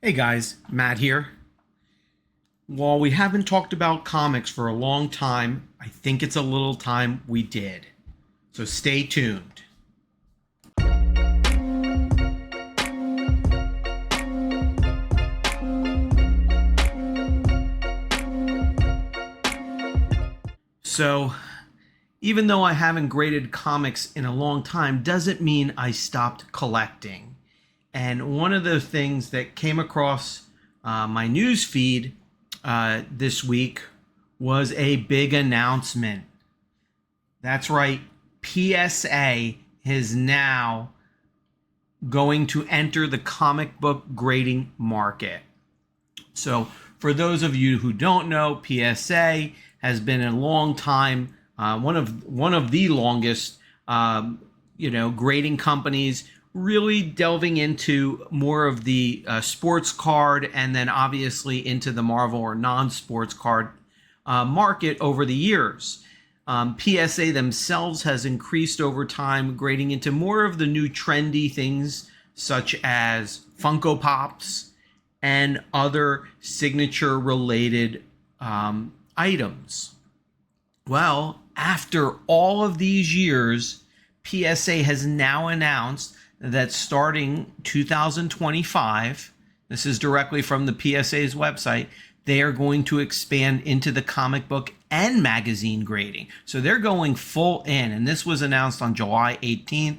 Hey guys, Matt here. While we haven't talked about comics for a long time, I think it's a little time we did. So stay tuned. So, even though I haven't graded comics in a long time, doesn't mean I stopped collecting. And one of the things that came across my news feed this week was a big announcement. That's right, PSA is now going to enter the comic book grading market. So, for those of you who don't know, PSA has been a long time, one of the longest, grading companies, really delving into more of the sports card and then obviously into the Marvel or non-sports card market over the years. PSA themselves has increased over time, grading into more of the new trendy things such as Funko Pops and other signature related items. Well, after all of these years, PSA has now announced that starting 2025, this is directly from the PSA's website, they are going to expand into the comic book and magazine grading. So they're going full in, and this was announced on July 18th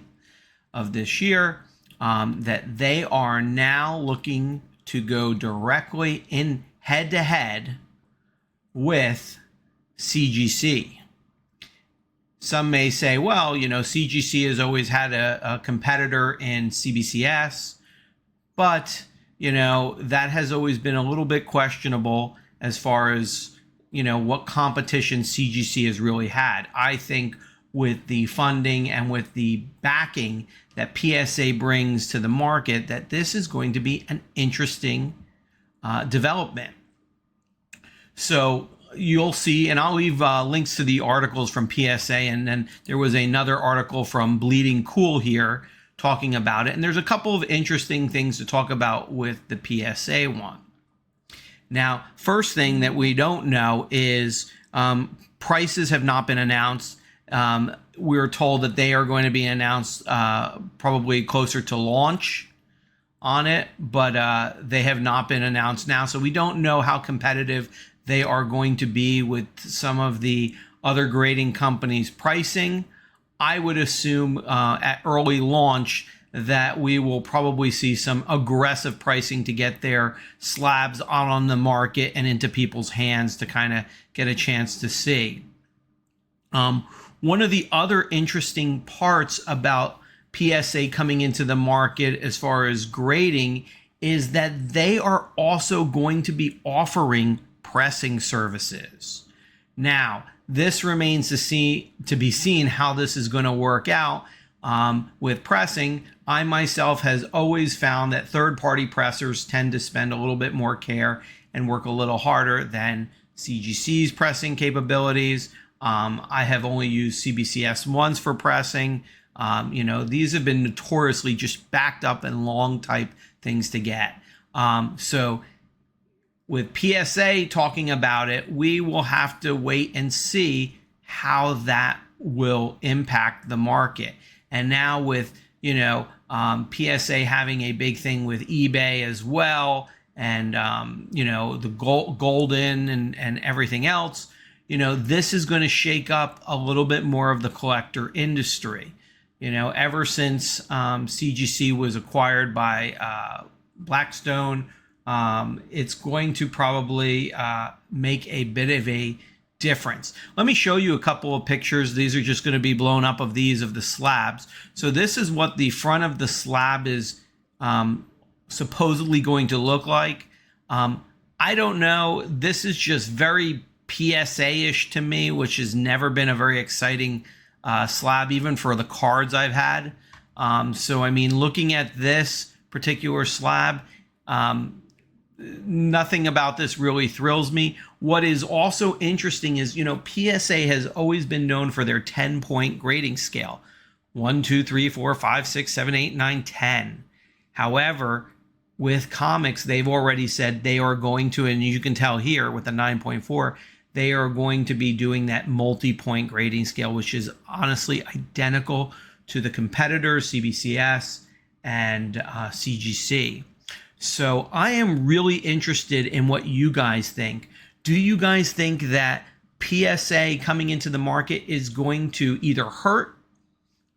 of this year, that they are now looking to go directly in head-to-head with CGC. Some may say, well, CGC has always had a competitor in CBCS, but, that has always been a little bit questionable as far as, what competition CGC has really had. I think with the funding and with the backing that PSA brings to the market, that this is going to be an interesting development. So you'll see, and I'll leave links to the articles from PSA, and then there was another article from Bleeding Cool here talking about it, and there's a couple of interesting things to talk about with the PSA one. Now, first thing that we don't know is prices have not been announced. We're told that they are going to be announced probably closer to launch on it, but they have not been announced now, so we don't know how competitive they are going to be with some of the other grading companies' pricing. I would assume at early launch that we will probably see some aggressive pricing to get their slabs out on the market and into people's hands to kind of get a chance to see. One of the other interesting parts about PSA coming into the market as far as grading is that they are also going to be offering pressing services. Now, this remains to be seen how this is going to work out with pressing. I myself has always found that third-party pressers tend to spend a little bit more care and work a little harder than CGC's pressing capabilities. I have only used CBCS once for pressing. These have been notoriously just backed up and long type things to get. So with PSA talking about it, we will have to wait and see how that will impact the market. And now with, PSA having a big thing with eBay as well, and, the Golden and everything else, this is going to shake up a little bit more of the collector industry. Ever since CGC was acquired by Blackstone, it's going to probably make a bit of a difference. Let me show you a couple of pictures. These are just going to be blown up of the slabs. So this is what the front of the slab is supposedly going to look like. I don't know. This is just very PSA-ish to me, which has never been a very exciting slab, even for the cards I've had. So, I mean, looking at this particular slab, nothing about this really thrills me. What is also interesting is, PSA has always been known for their 10-point grading scale. 1, 2, 3, 4, 5, 6, 7, 8, 9, 10. However, with comics, they've already said they are going to, and you can tell here with the 9.4, they are going to be doing that multi-point grading scale, which is honestly identical to the competitors, CBCS and CGC. So I am really interested in what you guys think. Do you guys think that PSA coming into the market is going to either hurt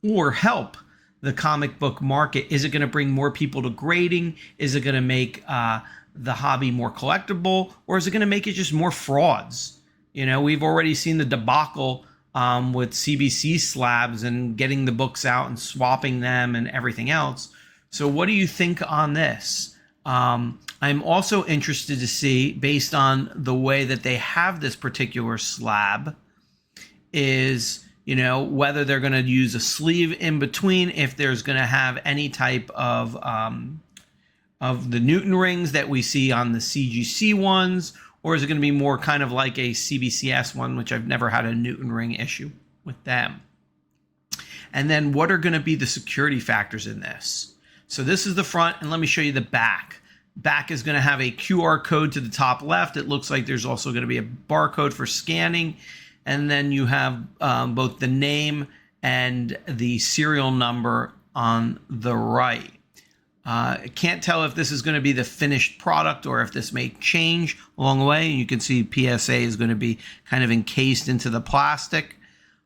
or help the comic book market? Is it going to bring more people to grading? Is it going to make the hobby more collectible? Or is it going to make it just more frauds? You know, we've already seen the debacle with CBC slabs and getting the books out and swapping them and everything else. So what do you think on this? I'm also interested to see, based on the way that they have this particular slab, is, you know, whether they're going to use a sleeve in between, if there's going to have any type of the Newton rings that we see on the CGC ones, or is it going to be more kind of like a CBCS one, which I've never had a Newton ring issue with them. And then what are going to be the security factors in this? So this is the front, and let me show you the back. Back is going to have a QR code to the top left. It looks like there's also going to be a barcode for scanning. And then you have both the name and the serial number on the right. I can't tell if this is going to be the finished product or if this may change along the way. You can see PSA is going to be kind of encased into the plastic.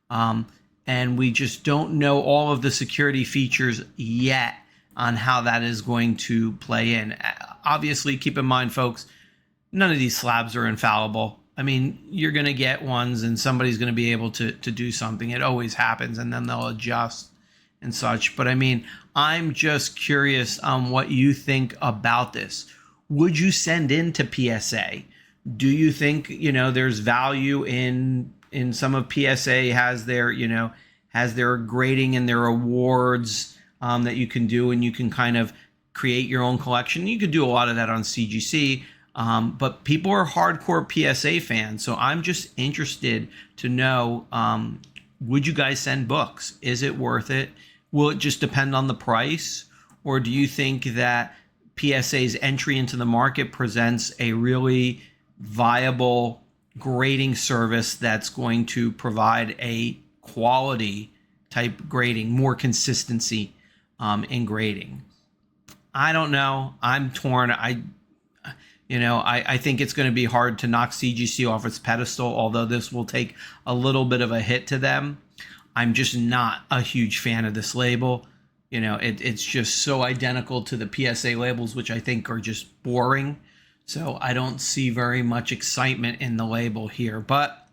And we just don't know all of the security features yet on how that is going to play in. Obviously, keep in mind, folks, none of these slabs are infallible. I mean, you're going to get ones and somebody's going to be able to do something. It always happens, and then they'll adjust and such. But I mean, I'm just curious on what you think about this. Would you send in to PSA? Do you think, you know, there's value in some of PSA has their, you know, has their grading and their awards that you can do, and you can kind of create your own collection? You could do a lot of that on CGC, but people are hardcore PSA fans. So I'm just interested to know, would you guys send books? Is it worth it? Will it just depend on the price? Or do you think that PSA's entry into the market presents a really viable grading service that's going to provide a quality type grading, more consistency in grading? I don't know. I'm torn. I think it's going to be hard to knock CGC off its pedestal, although this will take a little bit of a hit to them. I'm just not a huge fan of this label. You know, it's just so identical to the PSA labels, which I think are just boring. So I don't see very much excitement in the label here. But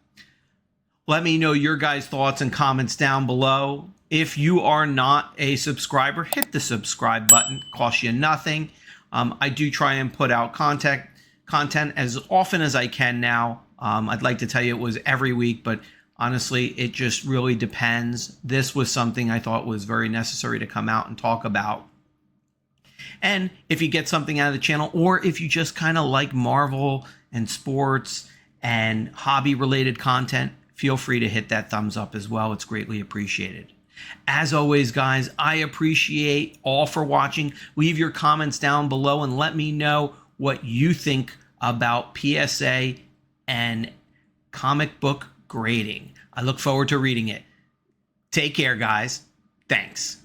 let me know your guys' thoughts and comments down below. If you are not a subscriber, hit the subscribe button. It costs you nothing. I do try and put out content as often as I can now. I'd like to tell you it was every week, but honestly, it just really depends. This was something I thought was very necessary to come out and talk about. And if you get something out of the channel, or if you just kind of like Marvel and sports and hobby-related content, feel free to hit that thumbs up as well. It's greatly appreciated. As always, guys, I appreciate all for watching. Leave your comments down below and let me know what you think about PSA and comic book grading. I look forward to reading it. Take care, guys. Thanks.